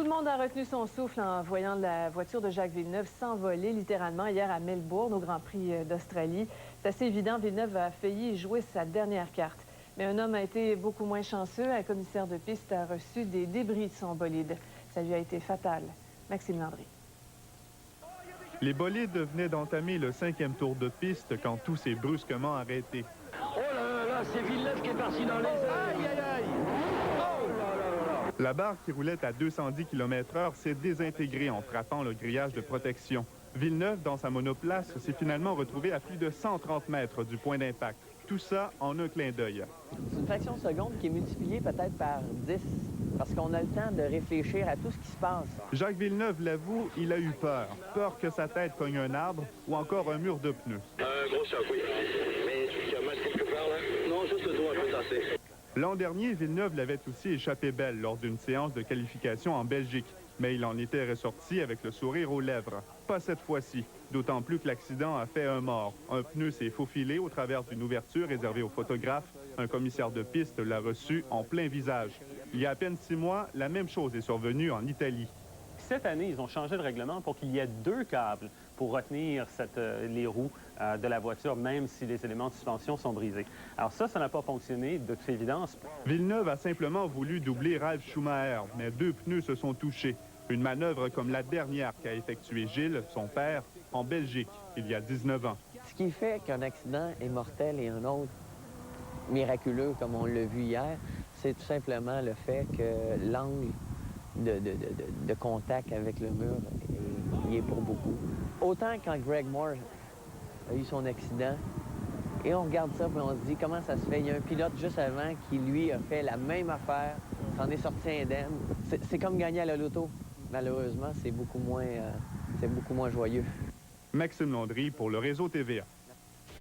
le monde a retenu son souffle en voyant la voiture de Jacques Villeneuve s'envoler littéralement hier à Melbourne, au Grand Prix d'Australie. C'est assez évident, Villeneuve a failli jouer sa dernière carte. Mais un homme a été beaucoup moins chanceux. Un commissaire de piste a reçu des débris de son bolide. Ça lui a été fatal. Maxime Landry. Les bolides venaient d'entamer le 5e tour de piste quand tout s'est brusquement arrêté. Oh là là, c'est Villeneuve qui est parti dans les airs. Aïe, aïe, aïe. Oh là là là là. La barre qui roulait à 210 km/h s'est désintégrée en frappant le grillage de protection. Villeneuve, dans sa monoplace, s'est finalement retrouvé à plus de 130 mètres du point d'impact. Tout ça en un clin d'œil. C'est une fraction de seconde qui est multipliée peut-être par 10, parce qu'on a le temps de réfléchir à tout ce qui se passe. Jacques Villeneuve l'avoue, il a eu peur. Peur que sa tête cogne un arbre ou encore un mur de pneus. Un gros choc, oui. Mais tu as mal quelque part, là? Non, juste le dos un peu tassé. L'an dernier, Villeneuve l'avait aussi échappé belle lors d'une séance de qualification en Belgique. Mais il en était ressorti avec le sourire aux lèvres. Pas cette fois-ci, d'autant plus que l'accident a fait un mort. Un pneu s'est faufilé au travers d'une ouverture réservée aux photographes. Un commissaire de piste l'a reçu en plein visage. Il y a à peine 6 mois, la même chose est survenue en Italie. Cette année, ils ont changé le règlement pour qu'il y ait 2 câbles pour retenir les roues de la voiture, même si les éléments de suspension sont brisés. Alors ça n'a pas fonctionné, de toute évidence. Villeneuve a simplement voulu doubler Ralf Schumacher, mais 2 pneus se sont touchés. Une manœuvre comme la dernière qu'a effectuée Gilles, son père, en Belgique, il y a 19 ans. Ce qui fait qu'un accident est mortel et un autre miraculeux, comme on l'a vu hier, c'est tout simplement le fait que l'angle de contact avec le mur y est pour beaucoup. Autant quand Greg Moore a eu son accident, et on regarde ça et on se dit comment ça se fait. Il y a un pilote juste avant qui, lui, a fait la même affaire, s'en est sorti indemne. C'est comme gagner à la loto. Malheureusement, c'est beaucoup moins joyeux. Maxime Landry pour le réseau TVA.